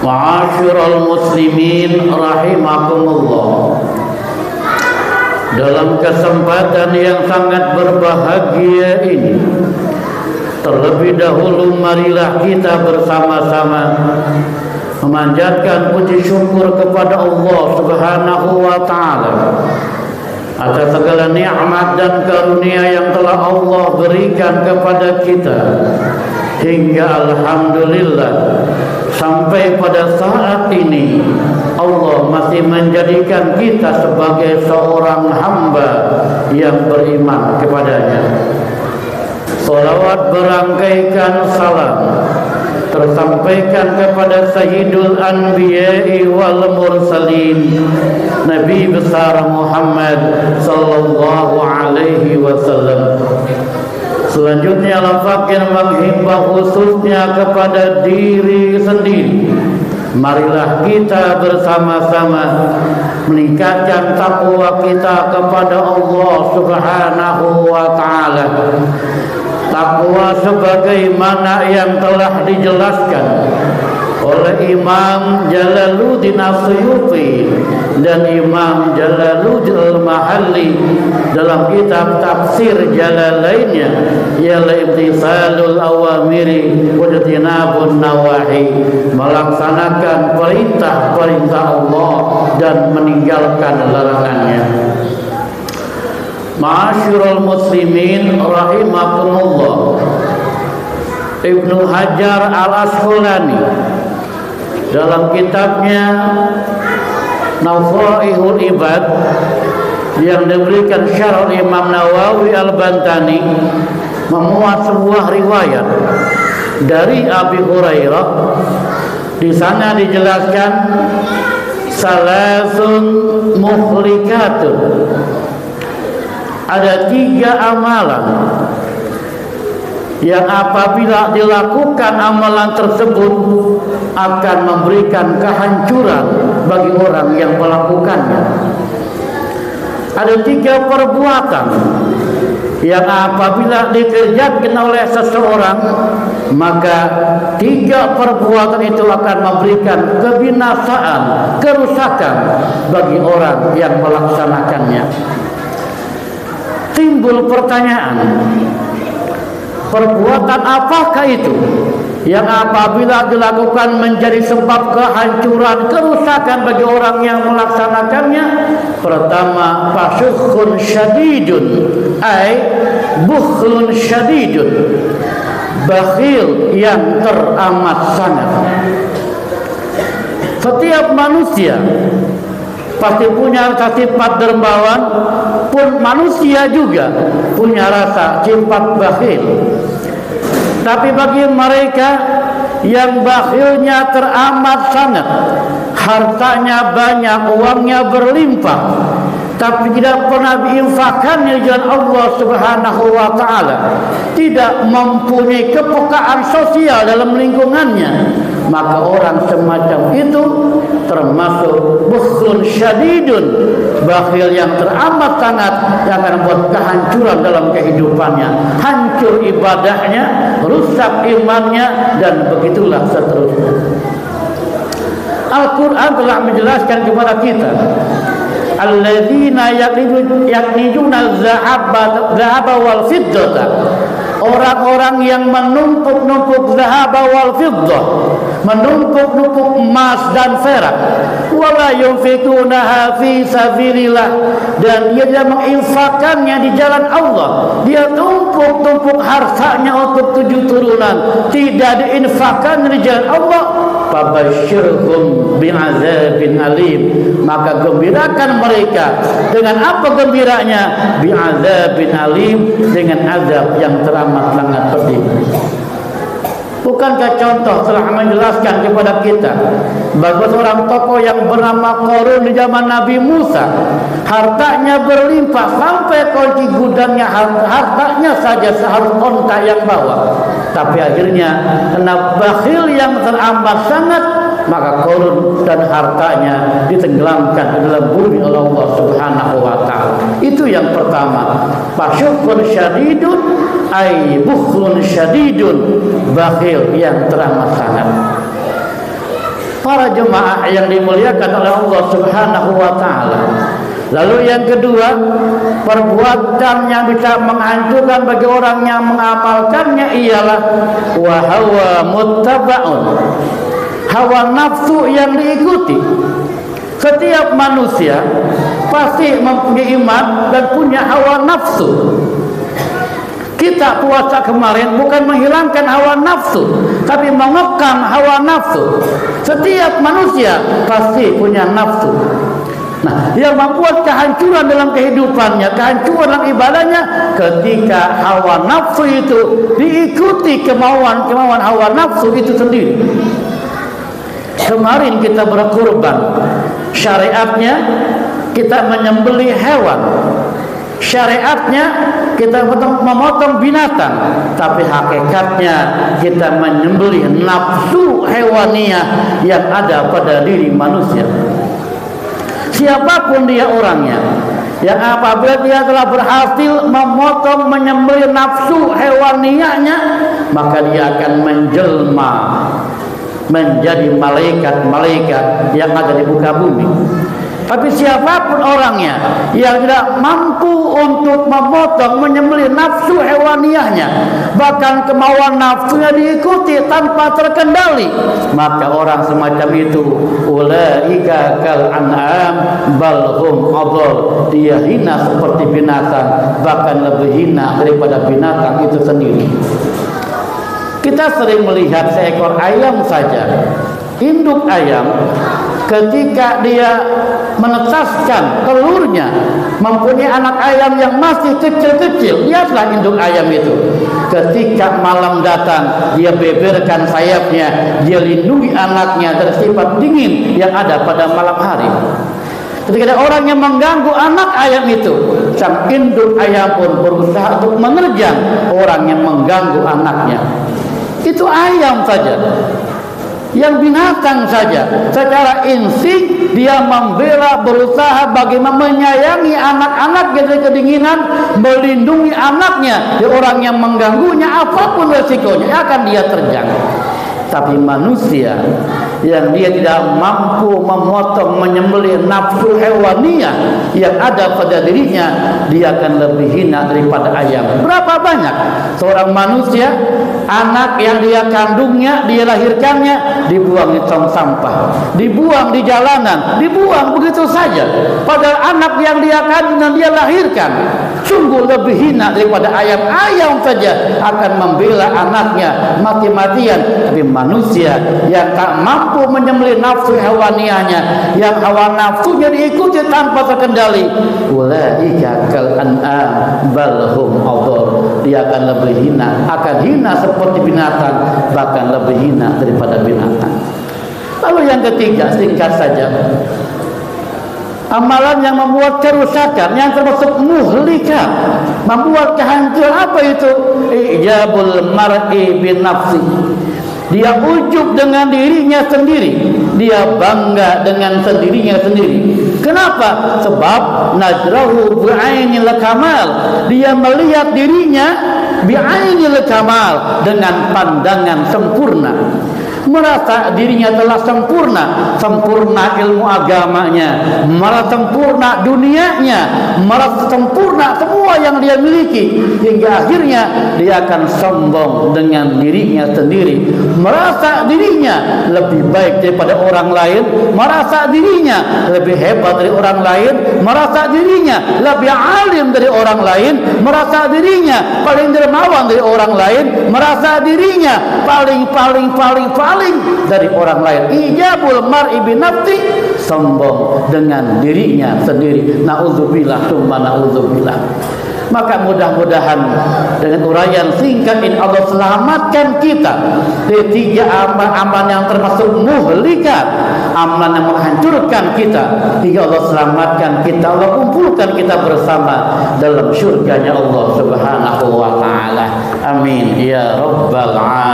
Ma'asyiral muslimin rahimakumullah. Dalam kesempatan yang sangat berbahagia ini, terlebih dahulu marilah kita bersama-sama memanjatkan puji syukur kepada Allah Subhanahu wa taala atas segala nikmat dan karunia yang telah Allah berikan kepada kita, hingga alhamdulillah sampai pada saat ini Allah masih menjadikan kita sebagai seorang hamba yang beriman kepadanya. Salawat berangkaikan salam tersampaikan kepada Sayyidul Anbiya'i wal Mursalin, Nabi besar Muhammad sallallahu alaihi wasallam. Selanjutnya al-fakir menghimbau khususnya kepada diri sendiri. Marilah kita bersama-sama meningkatkan takwa kita kepada Allah Subhanahu wa taala. Takwa sebagaimana yang telah dijelaskan oleh Imam Jalaluddin As-Suyuti dan Imam Jalaluddin Al-Mahalli dalam kitab tafsir Jalalainnya, yaitu Imtisalul Awamiri wa Ijtinabun Nawahi, melaksanakan perintah-perintah Allah dan meninggalkan larangannya. Ma'asyiral muslimin rahimakumullah. Ibnu Hajar Al-Asqalani dalam kitabnya Nawaihul Ibad yang diberikan syarah Imam Nawawi Al-Bantani memuat sebuah riwayat dari Abi Hurairah. Di sana dijelaskan salasun muhlikatun, ada 3 amalan yang apabila dilakukan amalan tersebut akan memberikan kehancuran bagi orang yang melakukannya. Ada 3 perbuatan yang apabila dikerjakan oleh seseorang, maka 3 perbuatan itu akan memberikan kebinasaan, kerusakan bagi orang yang melaksanakannya. Timbul pertanyaan, perbuatan apakah itu yang apabila dilakukan menjadi sebab kehancuran, kerusakan bagi orang yang melaksanakannya? Pertama, fasukhun syadidun, ay bukhlun syadidun, bakhil yang teramat sangat. Setiap manusia pasti punya sifat dermawan, pun manusia juga punya rasa sifat bakhil. Tapi bagi mereka yang bakhilnya teramat sangat, hartanya banyak, uangnya berlimpah, tapi tidak pernah diinfakkan di jalan Allah Subhanahu wa taala, tidak mempunyai kepekaan sosial dalam lingkungannya, maka orang semacam itu termasuk bukhlun syadidun, bakhil yang teramat sangat, yang akan membuat kehancuran dalam kehidupannya, hancur ibadahnya, rusak imannya, dan begitulah seterusnya. Al-Quran telah menjelaskan kepada kita, alladzina yaknizuna az-zahaba wal fiddata, orang-orang yang menumpuk-numpuk zahaba wal fiddah, menumpuk-numpuk emas dan perak, wala yunfikunaha fi sabilillah, dan dia tidak menginfakkannya di jalan Allah. Dia tumpuk-tumpuk hartanya untuk 7 turunan, tidak diinfakkan di jalan Allah. Fabasyirhum bi'adzabin alim, maka gembirakan mereka. Dengan apa gembiranya? Bi'adzabin alim, dengan azab yang teramat sangat pedih. Bukankah contoh telah menjelaskan kepada kita bahwa seorang tokoh yang bernama Qarun di zaman Nabi Musa, hartanya berlimpah sampai kunci gudangnya hartanya saja seharus onta yang bawa, tapi akhirnya karena bakhil yang teramat sangat, maka Qarun dan hartanya ditenggelamkan dalam bumi oleh Allah Subhanahu wa taala. Itu yang pertama, fasyukun syadidun ay bukhlun syadidun, bakhil yang teramat sangat. Para jemaah yang dimuliakan oleh Allah Subhanahu wa taala. Lalu yang kedua, perbuatan yang bisa menghancurkan bagi orang yang mengamalkannya ialah wa hawa muttaba'un. Hawa nafsu yang diikuti. Setiap manusia pasti mempunyai iman dan punya hawa nafsu. Kita puasa kemarin bukan menghilangkan hawa nafsu, tapi mengekang hawa nafsu. Setiap manusia pasti punya nafsu. Nah, yang membuat kehancuran dalam kehidupannya, kehancuran dalam ibadahnya, ketika hawa nafsu itu diikuti kemauan hawa nafsu itu sendiri. Kemarin kita berkurban, syariatnya kita menyembelih hewan, syariatnya kita memotong binatang, tapi hakikatnya kita menyembelih nafsu hewaniah yang ada pada diri manusia. Siapapun dia orangnya, yang apabila dia telah berhasil memotong menyembelih nafsu hewaniahnya, maka dia akan menjelma menjadi malaikat-malaikat yang ada di muka bumi. Tapi siapapun orangnya yang tidak mampu untuk memotong menyembelih nafsu hewaniahnya, bahkan kemauan nafsunya diikuti tanpa terkendali, maka orang semacam itu ulaika kal an'am bal hum adall. Dia hina seperti binatang, bahkan lebih hina daripada binatang itu sendiri. Kita sering melihat seekor ayam saja, induk ayam, ketika dia menetaskan telurnya, mempunyai anak ayam yang masih kecil-kecil, lihatlah induk ayam itu. Ketika malam datang, dia beberkan sayapnya, dia lindungi anaknya dari sifat dingin yang ada pada malam hari. Ketika ada orang yang mengganggu anak ayam itu, sang induk ayam pun berusaha untuk menerjang orang yang mengganggu anaknya. Itu ayam saja, yang binatang saja, secara insting dia membela, berusaha bagaimana menyayangi anak-anak dari kedinginan, melindungi anaknya dari orang yang mengganggunya, apapun resikonya akan dia terjang. Tapi manusia yang dia tidak mampu memotong menyembelih nafsu hewaniah yang ada pada dirinya, dia akan lebih hina daripada ayam. Berapa banyak seorang manusia, anak yang dia kandungnya, dia lahirkannya, dibuang di tong sampah, dibuang di jalanan, dibuang begitu saja. Padahal anak yang dia kandung dan dia lahirkan sungguh lebih hina daripada ayam. Ayam saja akan membela anaknya mati-matian. Tapi manusia yang tak mampu menyembelih nafsu hewaniahnya, yang hawa nafsunya diikuti tanpa terkendali, ulaika kal an'am bal hum adall. Dia akan lebih hina, akan hina seperti binatang, bahkan lebih hina daripada binatang. Lalu yang ketiga, singkat saja, amalan yang membuat kerusakan, yang termasuk muhlikat, membuat kehancuran. Apa itu? Ijabul mar'i bin nafsi. Dia ujub dengan dirinya sendiri, dia bangga dengan sendirinya sendiri. Kenapa? Sebab najrahu bi'ainil kamal, dia melihat dirinya bi'ainil kamal, dengan pandangan sempurna, merasa dirinya telah sempurna, sempurna ilmu agamanya, merasa sempurna dunianya, merasa sempurna semua yang dia miliki, hingga akhirnya dia akan sombong dengan dirinya sendiri, merasa dirinya lebih baik daripada orang lain, merasa dirinya lebih hebat dari orang lain, merasa dirinya lebih alim dari orang lain, merasa dirinya paling dermawan dari orang lain, merasa dirinya paling dari orang lain. Ijabul mar'i bin nafsi, sombong dengan dirinya sendiri. Nauzubillah tsumma nauzubillah. Maka mudah-mudahan dengan uraian singkat ini Allah selamatkan kita dari tiga amalan yang termasuk muhlikat, amalan yang menghancurkan kita, hingga Allah selamatkan kita, Allah kumpulkan kita bersama dalam syurganya Allah Subhanahu wa ta'ala. Amin ya rabbal alamin.